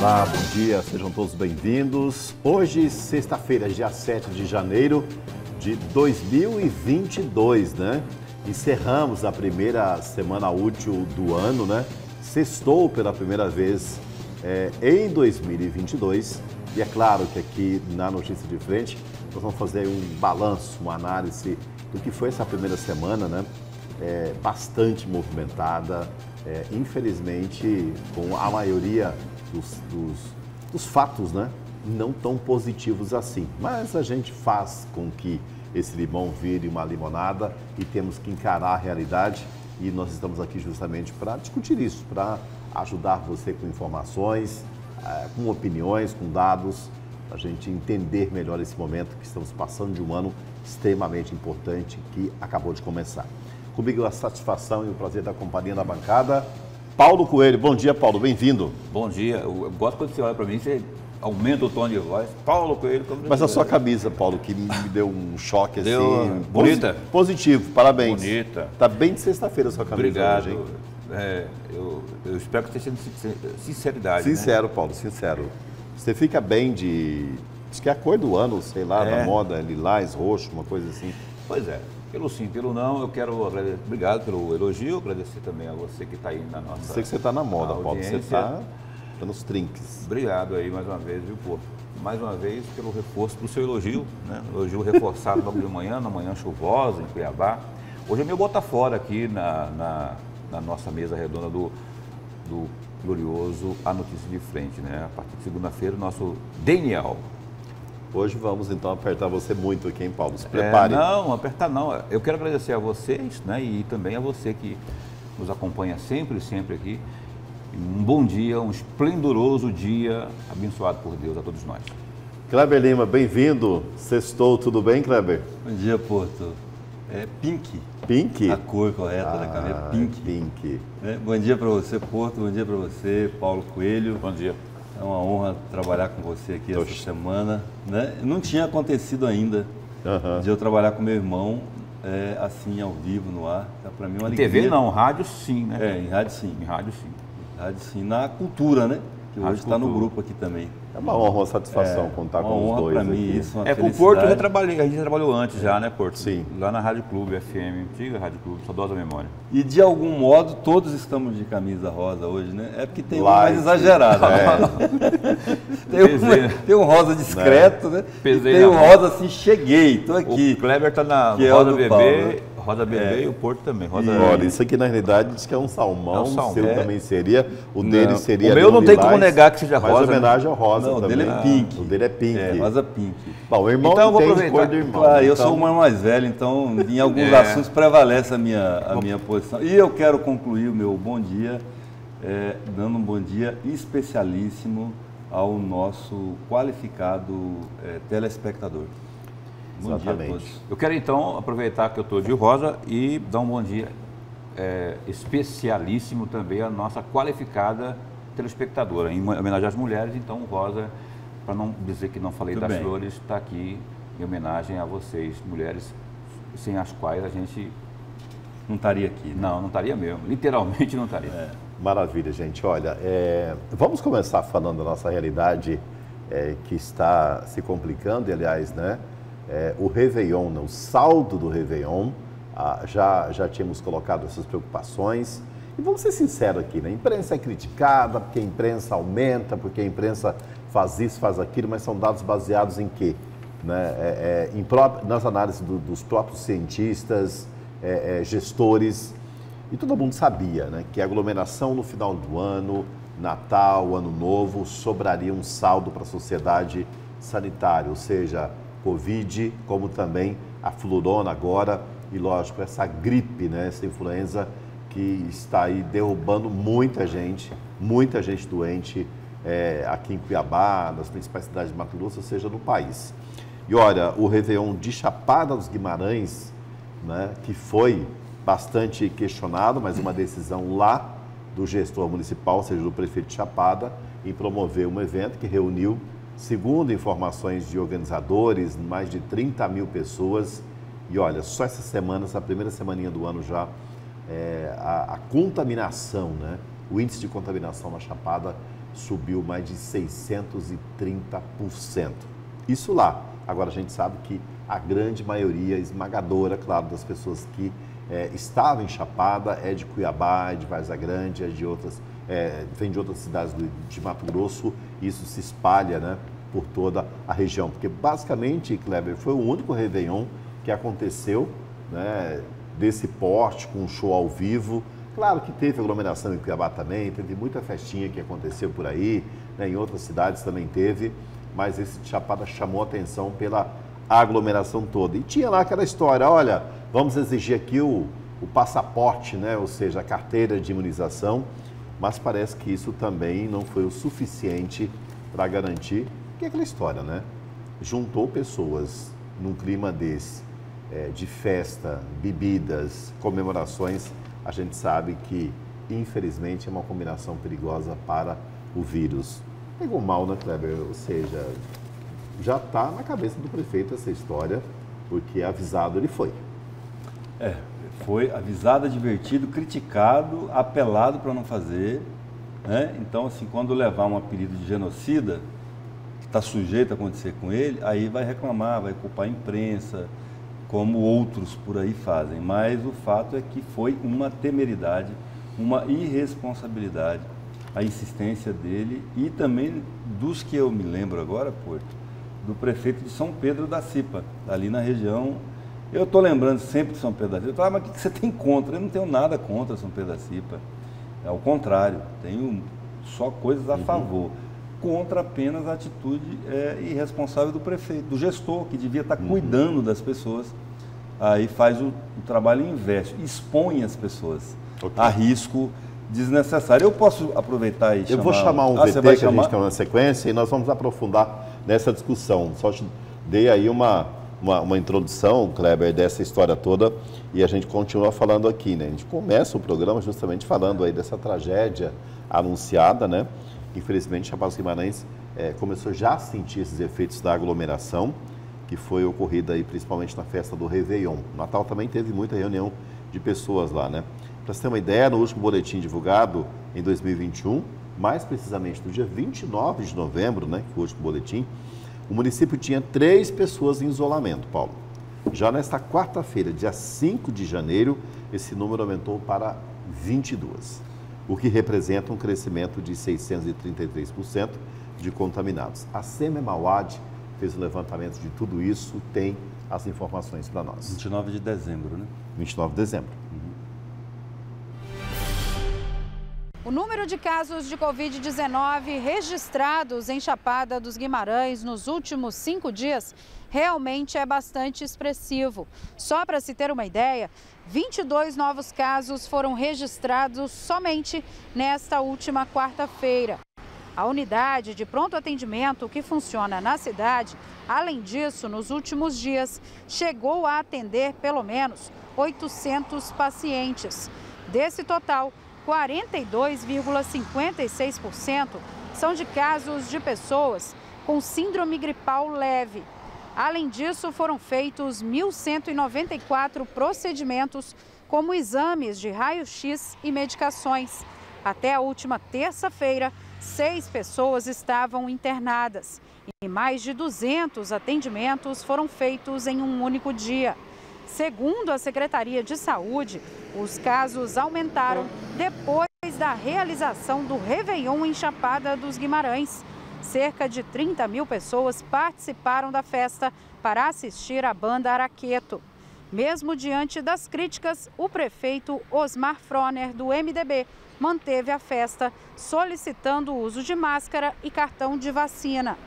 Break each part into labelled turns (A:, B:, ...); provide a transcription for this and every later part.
A: Olá, bom dia, sejam todos bem-vindos. Hoje, sexta-feira, dia 7 de janeiro de 2022, né? Encerramos a primeira semana útil do ano, né? Sextou pela primeira vez em 2022. E é claro que aqui na Notícia de Frente nós vamos fazer um balanço, uma análise do que foi essa primeira semana, né? Bastante movimentada, infelizmente com a maioria dos fatos, né, não tão positivos assim. Mas a gente faz com que esse limão vire uma limonada e temos que encarar a realidade, e nós estamos aqui justamente para discutir isso, para ajudar você com informações, com opiniões, com dados, para a gente entender melhor esse momento que estamos passando de um ano extremamente importante que acabou de começar. Comigo a satisfação e o prazer da companhia na bancada, Paulo Coelho. Bom dia, Paulo, bem-vindo.
B: Bom dia, eu gosto quando você olha para mim, você aumenta o tom de voz. Paulo Coelho.
A: Mas a sua camisa, Paulo, que me deu um choque assim.
B: Bonita?
A: Positivo, parabéns.
B: Bonita.
A: Tá bem de sexta-feira a sua camisa.
B: Obrigado.
A: Hoje, hein?
B: Eu espero que esteja sendo sinceridade.
A: Sincero,
B: né?
A: Paulo, sincero. Você fica bem de... Diz que é a cor do ano, sei lá, da moda, lilás, roxo, uma coisa assim.
B: Pois é. Pelo sim, pelo não, eu quero agradecer. Obrigado pelo elogio, agradecer também a você que está aí na nossa.
A: Sei que você está na moda, Paulo. Você está nos trinques.
B: Obrigado aí mais uma vez, viu, pô? Mais uma vez pelo reforço do seu elogio, né? Elogio reforçado logo de manhã, na manhã chuvosa, em Cuiabá. Hoje é meu bota fora aqui na nossa mesa redonda do glorioso A Notícia de Frente, né? A partir de segunda-feira, o nosso Daniel.
A: Hoje vamos então apertar você muito aqui, hein, Paulo? Se prepare.
B: Não, apertar não. Eu quero agradecer a vocês, né, e também a você que nos acompanha sempre aqui. Um bom dia, um esplendoroso dia, abençoado por Deus a todos nós.
A: Kleber Lima, bem-vindo. Sextou, tudo bem, Kleber?
C: Bom dia, Porto. É pink.
A: Pink?
C: A cor correta da camisa é pink.
A: Pink.
C: Bom dia para você, Porto. Bom dia para você, Paulo Coelho.
B: Bom dia.
C: É uma honra trabalhar com você aqui essa semana, né? Não tinha acontecido ainda de eu trabalhar com meu irmão assim ao vivo no ar. Então, para mim é uma alegria.
B: TV não, rádio sim, né?
C: Em rádio sim.
B: Em rádio sim.
C: Rádio sim, na cultura, né? Que hoje está no grupo aqui também.
A: É uma honra, uma satisfação contar com os dois
C: para mim
A: aqui.
C: isso, uma
B: com o Porto a gente trabalhou antes já, né, Porto?
A: Sim.
B: Lá na Rádio Clube FM, antiga Rádio Clube, saudosa memória.
C: E de algum modo todos estamos de camisa rosa hoje, né? É porque tem uma mais exagerada. Tem um rosa discreto, né? E tem um rosa assim, cheguei, tô aqui.
B: O Kleber tá na
C: que
B: rosa
C: é
B: bebê. Rosa bebê e o Porto também.
A: Olha, isso aqui na realidade diz que é um salmão, o seu também seria, o dele seria...
B: O meu não tem como negar que seja rosa.
A: Mas homenagem ao rosa também.
C: O dele é pink.
A: O dele é pink.
C: Rosa pink.
A: Bom, o irmão
B: então,
A: tem cor do irmão.
C: Claro, eu sou o irmão mais velho, então em alguns assuntos prevalece a minha posição. E eu quero concluir o meu bom dia, dando um bom dia especialíssimo ao nosso qualificado telespectador. Bom dia a todos.
B: Eu quero então aproveitar que eu estou de rosa e dar um bom dia especialíssimo também à nossa qualificada telespectadora, em homenagem às mulheres. Então, rosa, para não dizer que não falei das flores, está aqui em homenagem a vocês, mulheres, sem as quais a gente
C: não estaria aqui. Né?
B: Não estaria mesmo, literalmente não estaria.
A: Maravilha, gente. Olha, vamos começar falando da nossa realidade que está se complicando, e aliás, né? O Réveillon, o saldo do Réveillon, já tínhamos colocado essas preocupações. E vamos ser sinceros aqui, né? A imprensa é criticada porque a imprensa aumenta, porque a imprensa faz isso, faz aquilo, mas são dados baseados em quê? Né? Nas análises dos próprios cientistas, gestores. E todo mundo sabia, né, que a aglomeração no final do ano, Natal, Ano Novo, sobraria um saldo para a sociedade sanitária, ou seja, Covid, como também a florona agora, e lógico, essa gripe, né, essa influenza que está aí derrubando muita gente doente aqui em Cuiabá, nas principais cidades de Mato Grosso, ou seja, no país. E olha, o Réveillon de Chapada dos Guimarães, né, que foi bastante questionado, mas uma decisão lá do gestor municipal, ou seja, do prefeito de Chapada, em promover um evento que reuniu, segundo informações de organizadores, mais de 30 mil pessoas. E olha, só essa semana, essa primeira semaninha do ano já, a contaminação, né? O índice de contaminação na Chapada subiu mais de 630%. Isso lá. Agora a gente sabe que a grande maioria esmagadora, claro, das pessoas que estavam em Chapada é de Cuiabá, é de Várzea Grande, é de outras, vem de outras cidades de Mato Grosso, e isso se espalha, né, por toda a região. Porque basicamente, Kleber, foi o único Réveillon que aconteceu, né, desse porte, com um show ao vivo. Claro que teve aglomeração em Cuiabá também, teve muita festinha que aconteceu por aí, né, em outras cidades também teve, mas esse de Chapada chamou a atenção pela aglomeração toda. E tinha lá aquela história, olha, vamos exigir aqui o passaporte, né, ou seja, a carteira de imunização, mas parece que isso também não foi o suficiente para garantir, que é aquela história, né? Juntou pessoas num clima desse, de festa, bebidas, comemorações, a gente sabe que, infelizmente, é uma combinação perigosa para o vírus. Pegou mal, né, Kleber? Ou seja, já está na cabeça do prefeito essa história, porque avisado ele foi.
C: Foi avisado, advertido, criticado, apelado para não fazer, né? Então, assim, quando levar um apelido de genocida, que está sujeito a acontecer com ele, aí vai reclamar, vai culpar a imprensa, como outros por aí fazem. Mas o fato é que foi uma temeridade, uma irresponsabilidade, a insistência dele e também dos que eu me lembro agora, Porto, do prefeito de São Pedro da Cipa, ali na região. Eu estou lembrando sempre de São Pedro da Cipa. Mas o que você tem contra? Eu não tenho nada contra São Pedro da Cipa. Ao contrário, tenho só coisas a favor. Contra apenas a atitude irresponsável do prefeito, do gestor, que devia estar cuidando das pessoas. Aí faz o trabalho inverso, expõe as pessoas a risco desnecessário. Eu posso aproveitar e chamar...
A: Eu vou chamar um VT que a gente tem na sequência e nós vamos aprofundar nessa discussão. Só te dei aí uma introdução, Kleber, dessa história toda e a gente continua falando aqui, né? A gente começa o programa justamente falando aí dessa tragédia anunciada, né? Infelizmente, Chapada dos Guimarães começou já a sentir esses efeitos da aglomeração, que foi ocorrida aí principalmente na festa do Réveillon. Natal também teve muita reunião de pessoas lá, né? Para você ter uma ideia, no último boletim divulgado em 2021, mais precisamente no dia 29 de novembro, né, que foi o último boletim, o município tinha 3 pessoas em isolamento, Paulo. Já nesta quarta-feira, dia 5 de janeiro, esse número aumentou para 22, o que representa um crescimento de 633% de contaminados. A SEMEMAUAD fez o levantamento de tudo isso, tem as informações para nós.
C: 29 de dezembro, né?
A: 29 de dezembro.
D: O número de casos de Covid-19 registrados em Chapada dos Guimarães nos últimos 5 dias realmente é bastante expressivo. Só para se ter uma ideia, 22 novos casos foram registrados somente nesta última quarta-feira. A unidade de pronto atendimento que funciona na cidade, além disso, nos últimos dias, chegou a atender pelo menos 800 pacientes. Desse total, 42,56% são de casos de pessoas com síndrome gripal leve. Além disso, foram feitos 1.194 procedimentos, como exames de raio-x e medicações. Até a última terça-feira, 6 pessoas estavam internadas e mais de 200 atendimentos foram feitos em um único dia. Segundo a Secretaria de Saúde, os casos aumentaram depois da realização do Réveillon em Chapada dos Guimarães. Cerca de 30 mil pessoas participaram da festa para assistir à banda Araqueto. Mesmo diante das críticas, o prefeito Osmar Froner, do MDB, manteve a festa, solicitando o uso de máscara e cartão de vacina.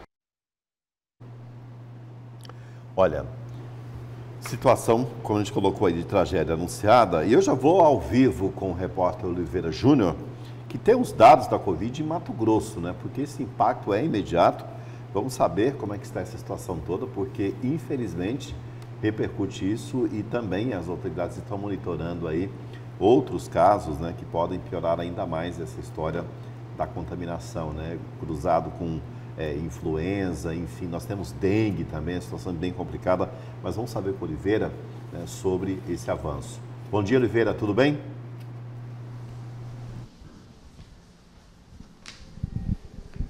A: Olha, situação, como a gente colocou aí, de tragédia anunciada, e eu já vou ao vivo com o repórter Oliveira Júnior, que tem os dados da Covid em Mato Grosso, né? Porque esse impacto é imediato. Vamos saber como é que está essa situação toda, porque, infelizmente, repercute isso e também as autoridades estão monitorando aí outros casos, né, que podem piorar ainda mais essa história da contaminação, né? Cruzado com influenza, enfim, nós temos dengue também, a situação é bem complicada, mas vamos saber com Oliveira, né, sobre esse avanço. Bom dia, Oliveira, tudo bem?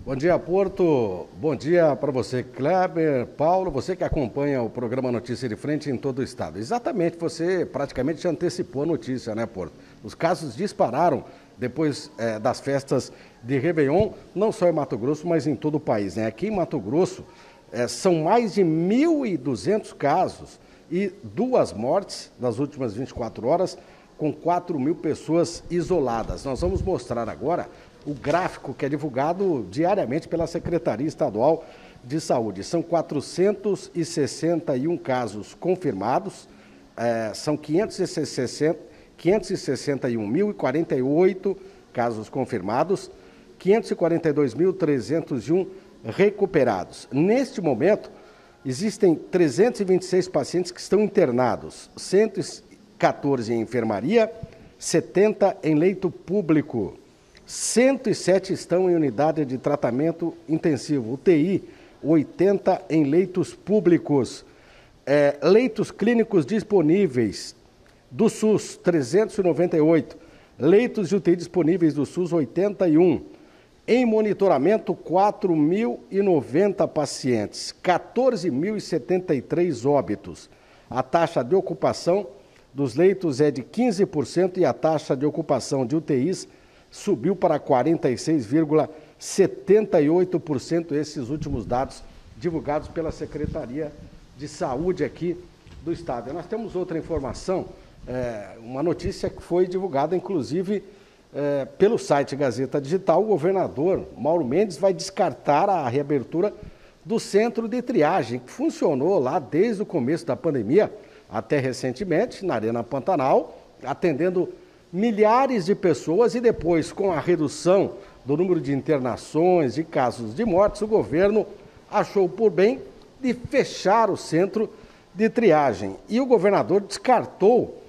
E: Bom dia, Porto. Bom dia para você, Kleber, Paulo, você que acompanha o programa Notícia de Frente em todo o estado. Exatamente, você praticamente antecipou a notícia, né, Porto? Os casos dispararam depois das festas de Réveillon, não só em Mato Grosso, mas em todo o país, né? Aqui em Mato Grosso, são mais de 1.200 casos e 2 mortes nas últimas 24 horas, com 4.000 pessoas isoladas. Nós vamos mostrar agora o gráfico que é divulgado diariamente pela Secretaria Estadual de Saúde. São 461 casos confirmados, são 561.048 casos confirmados, 542.301 recuperados. Neste momento, existem 326 pacientes que estão internados, 114 em enfermaria, 70 em leito público. 107 estão em unidade de tratamento intensivo, UTI, 80 em leitos públicos. Leitos clínicos disponíveis do SUS, 398. Leitos de UTI disponíveis do SUS, 81. Em monitoramento, 4.090 pacientes, 14.073 óbitos. A taxa de ocupação dos leitos é de 15% e a taxa de ocupação de UTIs subiu para 46,78%, esses últimos dados divulgados pela Secretaria de Saúde aqui do Estado. E nós temos outra informação, uma notícia que foi divulgada, inclusive, pelo site Gazeta Digital. O governador Mauro Mendes vai descartar a reabertura do centro de triagem, que funcionou lá desde o começo da pandemia, até recentemente, na Arena Pantanal, atendendo milhares de pessoas, e depois, com a redução do número de internações e casos de mortes, o governo achou por bem de fechar o centro de triagem. E o governador descartou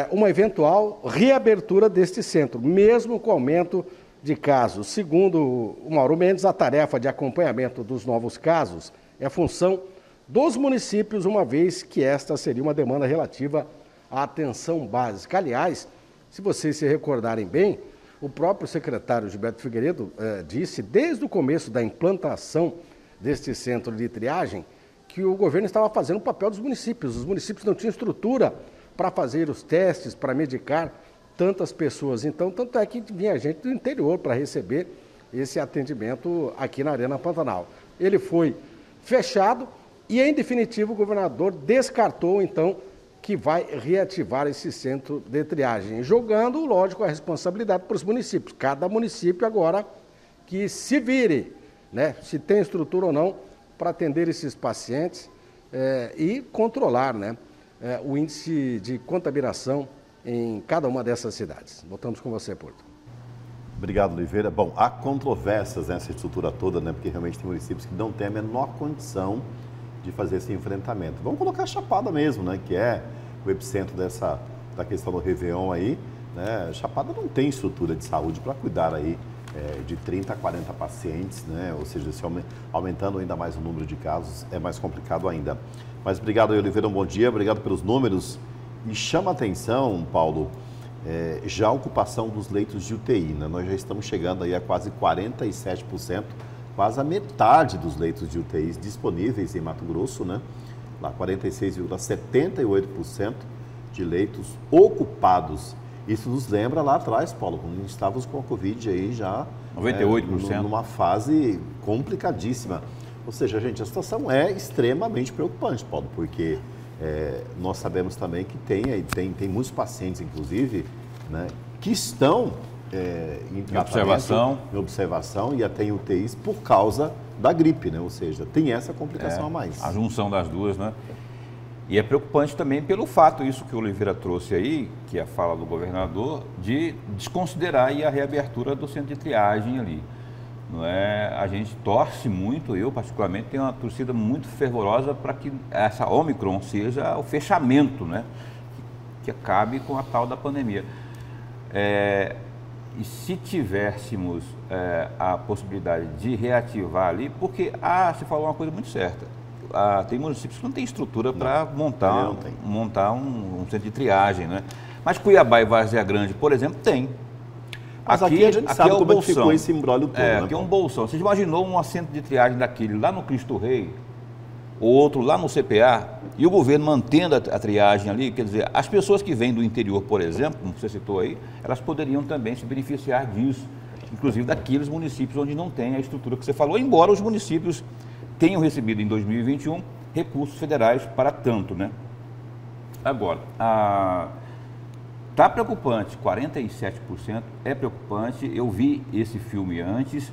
E: uma eventual reabertura deste centro, mesmo com o aumento de casos. Segundo o Mauro Mendes, a tarefa de acompanhamento dos novos casos é função dos municípios, uma vez que esta seria uma demanda relativa à atenção básica. Aliás, se vocês se recordarem bem, o próprio secretário Gilberto Figueiredo disse, desde o começo da implantação deste centro de triagem, que o governo estava fazendo o papel dos municípios. Os municípios não tinham estrutura para fazer os testes, para medicar tantas pessoas. Então, tanto é que vinha gente do interior para receber esse atendimento aqui na Arena Pantanal. Ele foi fechado e, em definitivo, o governador descartou, então, que vai reativar esse centro de triagem, jogando, lógico, a responsabilidade para os municípios. Cada município agora que se vire, né, se tem estrutura ou não, para atender esses pacientes e controlar, né, o índice de contaminação em cada uma dessas cidades. Voltamos com você, Porto.
A: Obrigado, Oliveira. Bom, há controvérsias nessa estrutura toda, né, porque realmente tem municípios que não têm a menor condição de fazer esse enfrentamento. Vamos colocar a Chapada mesmo, né, que é o epicentro da questão do Réveillon aí, né? Chapada não tem estrutura de saúde para cuidar aí de 30 a 40 pacientes, né? Ou seja, se aumentando ainda mais o número de casos, é mais complicado ainda. Mas obrigado, Oliveira, um bom dia, obrigado pelos números. E chama a atenção, Paulo, já a ocupação dos leitos de UTI, né? Nós já estamos chegando aí a quase 47%, quase a metade dos leitos de UTIs disponíveis em Mato Grosso, né? Lá 46,78% de leitos ocupados. Isso nos lembra lá atrás, Paulo, quando estávamos com a Covid aí já
B: 98%.
A: Numa fase complicadíssima. Ou seja, gente, a situação é extremamente preocupante, Paulo, porque nós sabemos também que tem muitos pacientes, inclusive, né, que estão em observação e até em UTIs por causa da gripe, né? Ou seja, tem essa complicação a mais.
B: A junção das duas, né? E é preocupante também pelo fato, isso que o Oliveira trouxe aí, que é a fala do governador, de desconsiderar aí a reabertura do centro de triagem ali. Não é? A gente torce muito, eu particularmente tenho uma torcida muito fervorosa para que essa Omicron seja o fechamento, né? Que acabe com a tal da pandemia. E se tivéssemos a possibilidade de reativar ali, porque você falou uma coisa muito certa, tem municípios que não têm estrutura para montar um centro de triagem, né? Mas Cuiabá e Várzea Grande, por exemplo, tem.
A: Mas aqui a gente sabe como ficou esse imbróglio todo.
B: Aqui é um bolsão. Você imaginou um assento de triagem daquele lá no Cristo Rei, ou outro lá no CPA, e o governo mantendo a triagem ali? Quer dizer, as pessoas que vêm do interior, por exemplo, como você citou aí, elas poderiam também se beneficiar disso, inclusive daqueles municípios onde não tem a estrutura que você falou, embora os municípios tenham recebido em 2021 recursos federais para tanto, né? Agora, está preocupante, 47% é preocupante. Eu vi esse filme antes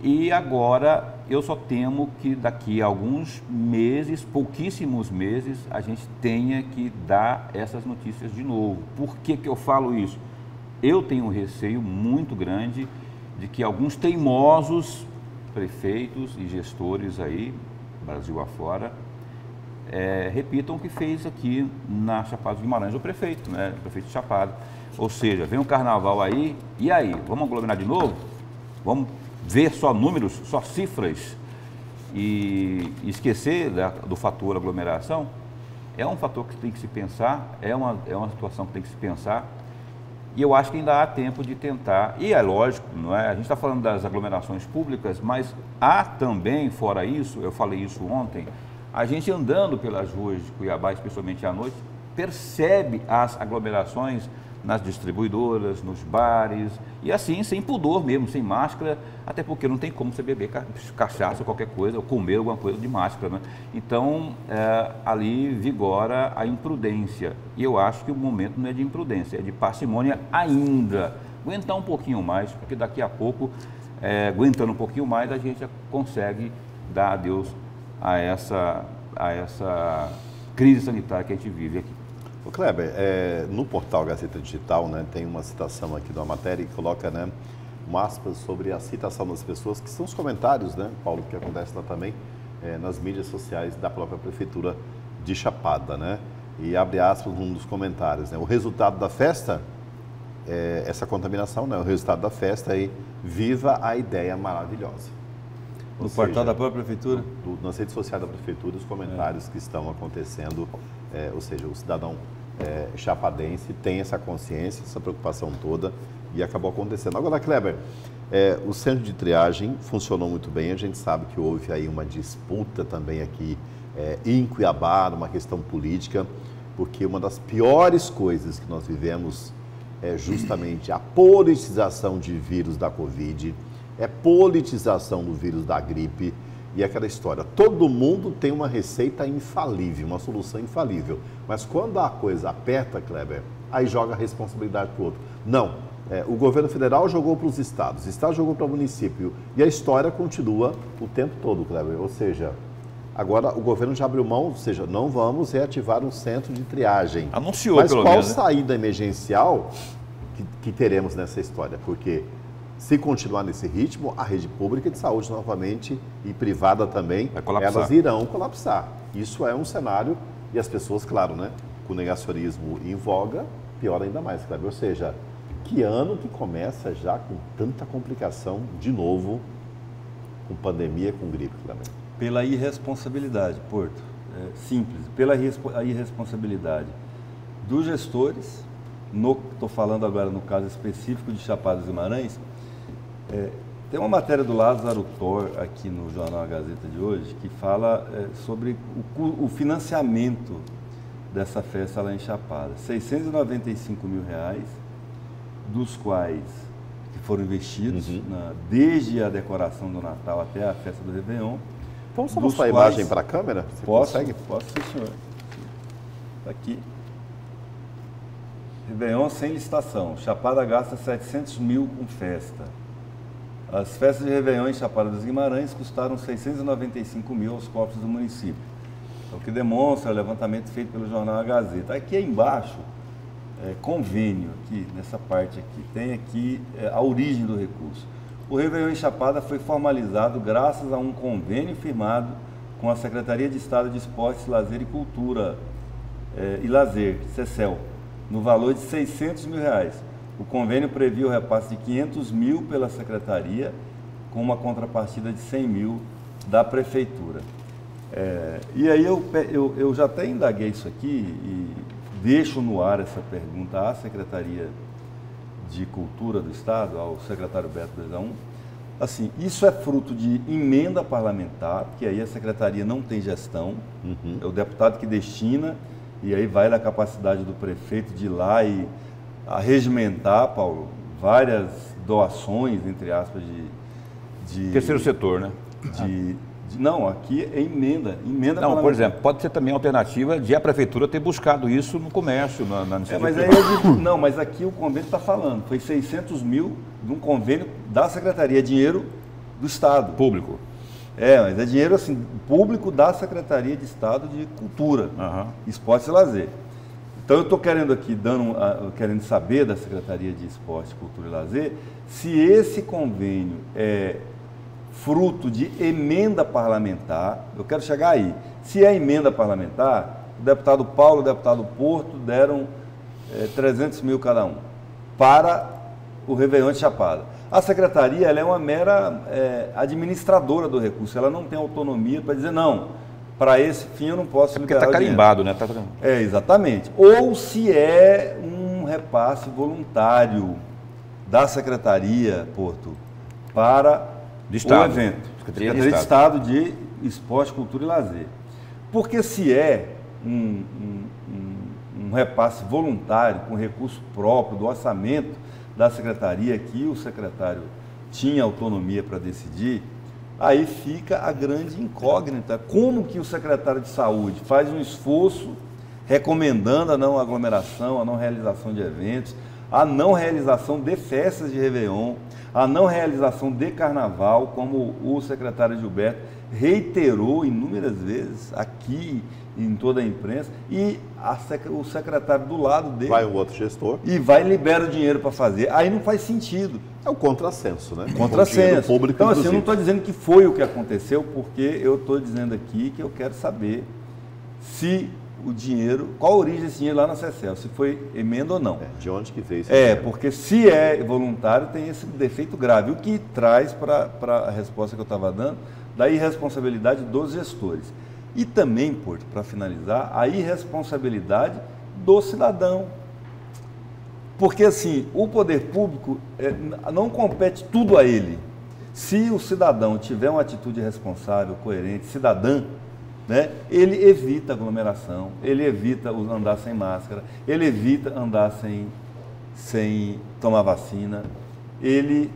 B: e agora eu só temo que daqui a alguns meses, pouquíssimos meses, a gente tenha que dar essas notícias de novo. Por que que eu falo isso? Eu tenho um receio muito grande de que alguns teimosos prefeitos e gestores aí, Brasil afora, repitam o que fez aqui na Chapada dos Guimarães o prefeito, né? O prefeito de Chapada. Ou seja, vem um carnaval aí, e aí? Vamos aglomerar de novo? Vamos ver só números, só cifras e esquecer do fator aglomeração? É um fator que tem que se pensar, é uma situação que tem que se pensar. E eu acho que ainda há tempo de tentar, e é lógico, não é? A gente está falando das aglomerações públicas, mas há também, fora isso, eu falei isso ontem, a gente andando pelas ruas de Cuiabá, especialmente à noite, percebe as aglomerações nas distribuidoras, nos bares, e assim, sem pudor mesmo, sem máscara, até porque não tem como você beber cachaça ou qualquer coisa, ou comer alguma coisa de máscara, né? Então, ali vigora a imprudência, e eu acho que o momento não é de imprudência, é de parcimônia ainda. Aguentar um pouquinho mais, porque daqui a pouco, aguentando um pouquinho mais, a gente consegue dar adeus a essa crise sanitária que a gente vive aqui.
A: O Kleber, no portal Gazeta Digital, né, tem uma citação aqui de uma matéria que coloca, né, uma aspas sobre a citação das pessoas, que são os comentários, né, Paulo, que acontece lá também, nas mídias sociais da própria Prefeitura de Chapada, né, e abre aspas num dos comentários, né, o resultado da festa, essa contaminação, né, o resultado da festa aí, viva a ideia maravilhosa.
C: No portal da própria Prefeitura?
A: Nas redes sociais da Prefeitura, os comentários que estão acontecendo, ou seja, o cidadão chapadense tem essa consciência, essa preocupação toda e acabou acontecendo. Agora, Kleber, o centro de triagem funcionou muito bem, a gente sabe que houve aí uma disputa também aqui em Cuiabá, uma questão política, porque uma das piores coisas que nós vivemos é justamente a politização de vírus da Covid, politização do vírus da gripe e aquela história. Todo mundo tem uma receita infalível, uma solução infalível. Mas quando a coisa aperta, Kleber, aí joga a responsabilidade para o outro. Não, o governo federal jogou para os estados, o estado jogou para o município e a história continua o tempo todo, Kleber. Ou seja, agora o governo já abriu mão, ou seja, não vamos reativar um centro de triagem.
B: Anunciou,
A: mas
B: pelo
A: qual
B: menos, né?
A: saída emergencial que teremos nessa história? Porque se continuar nesse ritmo, a rede pública de saúde novamente e privada também, elas irão colapsar. Isso é um cenário e as pessoas, claro, né, com o negacionismo em voga, pior ainda mais, Kleber. Ou seja, que ano que começa já com tanta complicação, de novo, com pandemia, com gripe, Kleber?
C: Pela irresponsabilidade, Porto. Simples, pela irresponsabilidade dos gestores, estou falando agora no caso específico de Chapada dos Guimarães. Tem uma matéria do Lázaro Thor aqui no Jornal A Gazeta de hoje que fala sobre o financiamento dessa festa lá em Chapada. R$695 mil, dos quais que foram investidos desde a decoração do Natal até a festa do Réveillon.
A: Vamos só mostrar a imagem para a câmera? Você consegue?
C: Posso, sim, senhor. Está aqui. Réveillon sem licitação. Chapada gasta 700 mil com festa. As festas de Réveillon em Chapada dos Guimarães custaram 695 mil aos cofres do município. É o que demonstra o levantamento feito pelo jornal A Gazeta. Aqui embaixo, convênio, aqui nessa parte aqui, tem aqui a origem do recurso. O Réveillon em Chapada foi formalizado graças a um convênio firmado com a Secretaria de Estado de Esportes, Lazer e Cultura e Lazer, CECEL, no valor de R$600 mil. O convênio previa o repasse de 500 mil pela Secretaria, com uma contrapartida de 100 mil da Prefeitura. E aí eu já até indaguei isso aqui e deixo no ar essa pergunta à Secretaria de Cultura do Estado, ao secretário Beto 2A1, assim, isso é fruto de emenda parlamentar, porque aí a secretaria não tem gestão, é o deputado que destina, e aí vai da capacidade do prefeito de ir lá e arregimentar, Paulo, várias doações, entre aspas, de
B: terceiro setor, né?
C: Não, aqui é emenda
B: Não, por exemplo, pode ser também alternativa de a prefeitura ter buscado isso no comércio, na iniciativa
C: mas aí não, mas aqui o convênio está falando, foi 600 mil de um convênio da Secretaria, dinheiro do Estado.
B: Público.
C: Mas é dinheiro assim, público da Secretaria de Estado de Cultura, Esporte e Lazer. Então eu estou querendo aqui, querendo saber da Secretaria de Esporte, Cultura e Lazer, se esse convênio é fruto de emenda parlamentar. Eu quero chegar aí. Se é emenda parlamentar, o deputado Paulo e o deputado Porto deram 300 mil cada um para o Réveillon de Chapada. A secretaria ela é uma mera administradora do recurso, ela não tem autonomia para dizer não, para esse fim eu não posso liberar.
B: Porque está carimbado, né?
C: Exatamente. Ou se é um repasse voluntário da secretaria, Porto, para o evento. Secretaria de Estado de Esporte, Cultura e Lazer. Porque se é um repasse voluntário, com recurso próprio do orçamento da secretaria, que o secretário tinha autonomia para decidir, aí fica a grande incógnita. Como que o secretário de Saúde faz um esforço recomendando a não aglomeração, a não realização de eventos, a não realização de festas de Réveillon, a não realização de carnaval, como o secretário Gilberto reiterou inúmeras vezes aqui em toda a imprensa, e o secretário do lado dele...
A: Vai o outro gestor.
C: E vai e libera o dinheiro para fazer. Aí não faz sentido.
A: É o contrassenso, né?
C: Contrassenso.
A: Público,
C: então, assim,
A: inclusive.
C: eu não estou dizendo que foi o que aconteceu, porque eu estou dizendo aqui que eu quero saber se o dinheiro, qual a origem desse dinheiro lá na CECEL, se foi emenda ou não.
A: De onde que veio esse dinheiro?
C: Porque se é voluntário tem esse defeito grave, o que traz para a resposta que eu estava dando, da irresponsabilidade dos gestores. E também, Porto, para finalizar, a irresponsabilidade do cidadão. Porque assim, o poder público não compete tudo a ele. Se o cidadão tiver uma atitude responsável, coerente, cidadã, né, ele evita aglomeração, ele evita andar sem máscara, ele evita andar sem tomar vacina, ele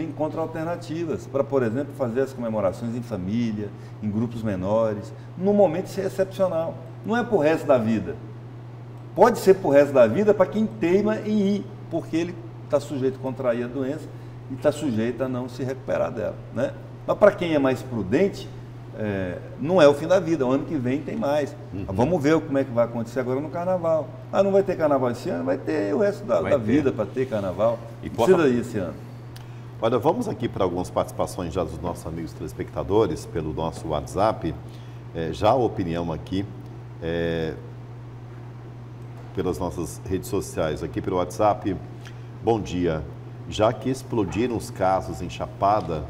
C: encontra alternativas para, por exemplo, fazer as comemorações em família, em grupos menores, num momento excepcional. Não é para o resto da vida. Pode ser para o resto da vida para quem teima em ir, porque ele está sujeito a contrair a doença e está sujeito a não se recuperar dela, né? Mas para quem é mais prudente, não é o fim da vida, o ano que vem tem mais. Vamos ver como é que vai acontecer agora no carnaval. Não vai ter carnaval esse ano, vai ter o resto da vida para ter carnaval. E precisa ir esse ano.
A: Olha, vamos aqui para algumas participações já dos nossos amigos telespectadores pelo nosso WhatsApp. Já a opinião aqui, pelas nossas redes sociais, aqui pelo WhatsApp. Bom dia. Já que explodiram os casos em Chapada,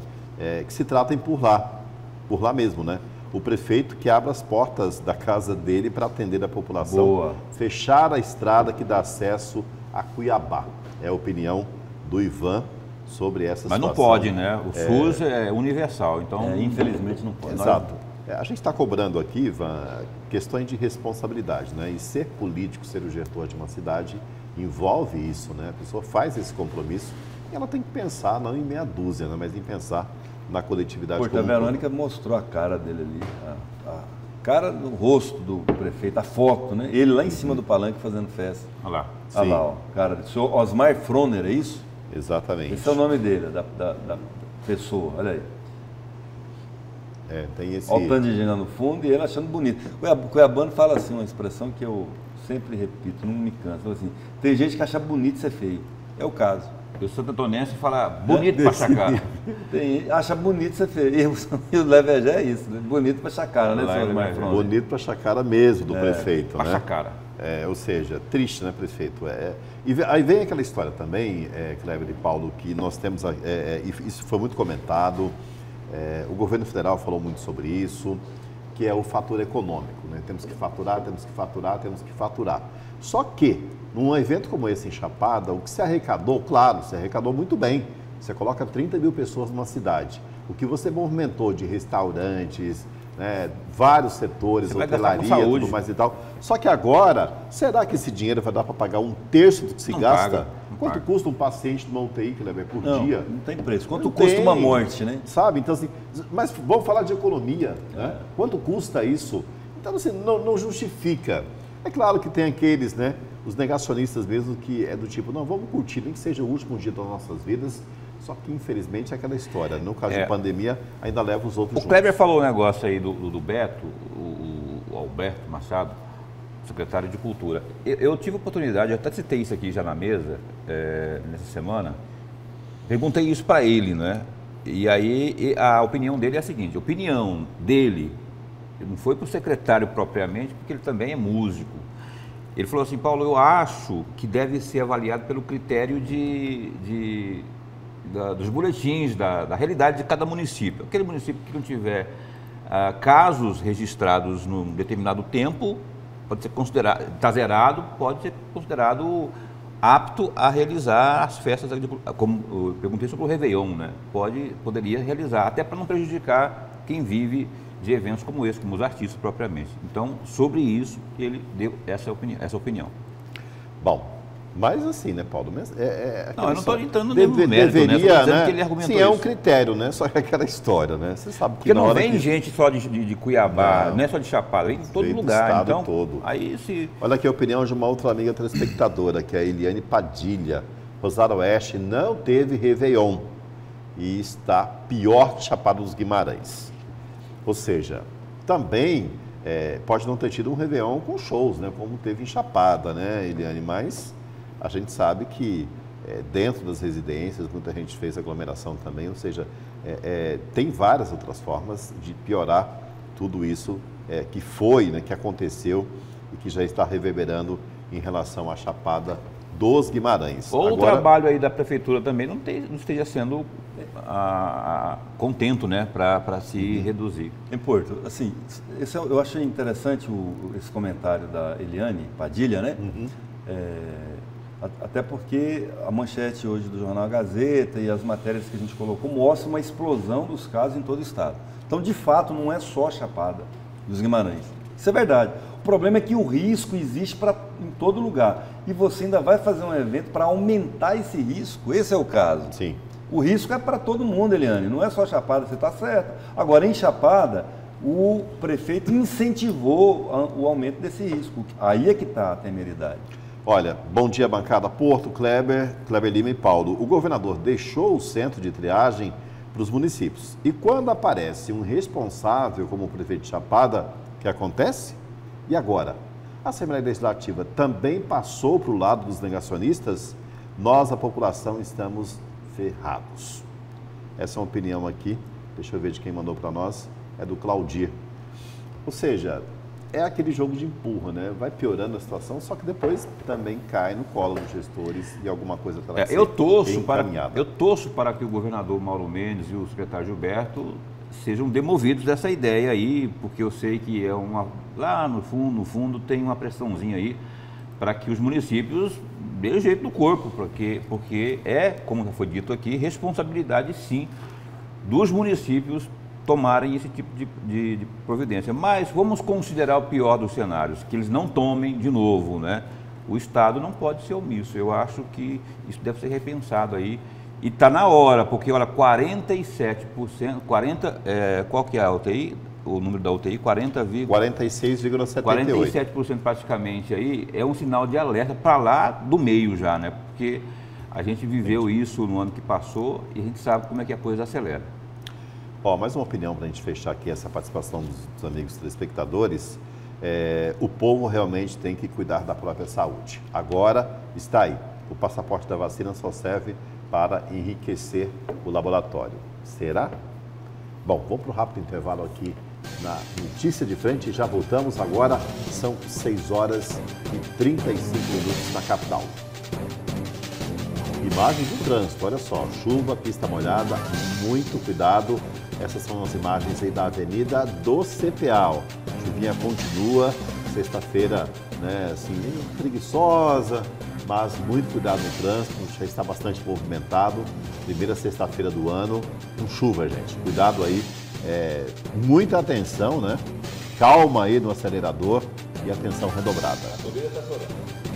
A: que se tratem por lá mesmo, né? O prefeito que abre as portas da casa dele para atender a população.
C: Boa.
A: Fechar a estrada que dá acesso a Cuiabá. É a opinião do Ivan sobre essa situação.
B: Mas não pode, né? O SUS é universal, então...
C: infelizmente não pode.
A: Exato. A gente está cobrando aqui, Ivan, questões de responsabilidade, né? E ser político, ser o gestor de uma cidade, envolve isso, né? A pessoa faz esse compromisso e ela tem que pensar, não em meia dúzia, né? Mas em pensar na coletividade.
C: Porque a Verônica mostrou a cara dele ali, a cara no rosto do prefeito, a foto, né? Ele lá em cima do palanque fazendo festa.
B: Olha lá.
C: Olha lá, ó, cara. O senhor Osmar Froner, é isso?
A: Exatamente.
C: Esse é o nome dele, da pessoa, olha aí.
A: Tem esse...
C: Olha o tanto de gente lá no fundo e ele achando bonito. O Cuiabano fala assim, uma expressão que eu sempre repito, não me canso. Fala assim, tem gente que acha bonito ser feio. É o caso.
B: E o Santo Antonense fala bonito para Chacara.
C: Acha bonito ser feio. E o Levegé é isso, né? Bonito para Chacara, né?
A: Bonito para Chacara mesmo, do prefeito,
B: pra
A: né?
B: Chacara.
A: Ou seja, triste, né, prefeito? E aí vem aquela história também, Cleber e Paulo, que nós temos, isso foi muito comentado, o governo federal falou muito sobre isso, que é o fator econômico, né? Temos que faturar, temos que faturar, temos que faturar. Só que, num evento como esse em Chapada, o que se arrecadou, claro, se arrecadou muito bem. Você coloca 30 mil pessoas numa cidade. O que você movimentou de restaurantes, né, vários setores, hotelaria, tudo mais e tal. Só que agora, será que esse dinheiro vai dar para pagar um terço do que se gasta? Quanto custa um paciente numa UTI que leva por dia?
C: Não tem preço. Quanto custa uma morte, né?
A: Sabe? Então, assim, mas vamos falar de economia, né? Quanto custa isso? Então, assim, não justifica. É claro que tem aqueles, né, os negacionistas mesmo, que é do tipo, não, vamos curtir, nem que seja o último dia das nossas vidas, só que, infelizmente, é aquela história. No caso de pandemia, ainda leva os outros juntos.
B: O Kleber falou um negócio aí do Beto, o Alberto Machado, secretário de Cultura. Eu tive a oportunidade, eu até citei isso aqui já na mesa, nessa semana, perguntei isso para ele, né? E aí a opinião dele é a seguinte, a opinião dele não foi para o secretário propriamente, porque ele também é músico. Ele falou assim, Paulo, eu acho que deve ser avaliado pelo critério dos boletins, da realidade de cada município. Aquele município que não tiver casos registrados num determinado tempo, pode ser considerado, está zerado, pode ser considerado apto a realizar as festas, como eu perguntei sobre o Réveillon, né? Poderia realizar, até para não prejudicar quem vive de eventos como esse, como os artistas propriamente. Então, sobre isso, ele deu essa opinião.
A: Bom, mas assim, né, Paulo?
B: Não, eu não estou entrando no mérito, deveria,
A: né?
B: Que ele argumentou
A: sim, é um
B: isso.
A: critério, né? Só que é aquela história, né? Você sabe que
B: porque não vem gente só de Cuiabá, não é só de Chapada, vem de todo lugar.
A: Do estado
B: então,
A: todo.
B: Aí
A: Olha aqui a opinião de uma outra amiga telespectadora, que é a Eliane Padilha. Rosário Oeste não teve Réveillon e está pior que Chapada dos Guimarães. Ou seja, também pode não ter tido um Réveillon com shows, né? Como teve em Chapada, né, Eliane? Mas a gente sabe que dentro das residências muita gente fez aglomeração também, ou seja, tem várias outras formas de piorar tudo isso que foi, né, que aconteceu e que já está reverberando em relação à Chapada dos Guimarães.
B: Ou agora, o trabalho aí da prefeitura também não esteja sendo contento, né, para se reduzir.
C: Em Porto, assim, eu achei interessante esse comentário da Eliane Padilha, né? Até porque a manchete hoje do Jornal Gazeta e as matérias que a gente colocou mostram uma explosão dos casos em todo o estado. Então, de fato, não é só Chapada dos Guimarães. Isso é verdade. O problema é que o risco existe em todo lugar. E você ainda vai fazer um evento para aumentar esse risco. Esse é o caso.
A: Sim.
C: O risco é para todo mundo, Eliane. Não é só Chapada, você está certa. Agora, em Chapada, o prefeito incentivou o aumento desse risco. Aí é que está a temeridade.
A: Olha, bom dia, bancada Porto, Kleber Lima e Paulo. O governador deixou o centro de triagem para os municípios. E quando aparece um responsável como o prefeito de Chapada, o que acontece? E agora? A Assembleia Legislativa também passou para o lado dos negacionistas? Nós, a população, estamos ferrados. Essa é uma opinião aqui, deixa eu ver de quem mandou para nós, é do Claudir. Ou seja, é aquele jogo de empurra, né? Vai piorando a situação, só que depois também cai no colo dos gestores e alguma coisa terá que ser encaminhada.
B: Eu torço para que o governador Mauro Mendes e o secretário Gilberto sejam demovidos dessa ideia aí, porque eu sei que lá no fundo tem uma pressãozinha aí para que os municípios dêem o jeito do corpo, porque como já foi dito aqui, responsabilidade sim dos municípios tomarem esse tipo de providência. Mas vamos considerar o pior dos cenários, que eles não tomem de novo, né? O Estado não pode ser omisso. Eu acho que isso deve ser repensado aí. E está na hora, porque, olha, 47%, qual que é a UTI? O número da UTI,
A: 46,78%.
B: 47% praticamente aí, é um sinal de alerta para lá do meio já, né? Porque a gente viveu isso no ano que passou e a gente sabe como é que a coisa acelera.
A: Mais uma opinião para a gente fechar aqui essa participação dos amigos telespectadores. O povo realmente tem que cuidar da própria saúde. Agora está aí. O passaporte da vacina só serve para enriquecer o laboratório. Será? Bom, vamos para o rápido intervalo aqui na Notícia de Frente e já voltamos. Agora são 6 horas e 35 minutos na capital. Imagens do trânsito, olha só, chuva, pista molhada, muito cuidado. Essas são as imagens aí da avenida do CPA. Ó. A chuvinha continua, sexta-feira, né, assim, meio preguiçosa, mas muito cuidado no trânsito, já está bastante movimentado. Primeira sexta-feira do ano, com chuva, gente. Cuidado aí, muita atenção, né? Calma aí no acelerador e atenção redobrada.
B: A subida está chorando.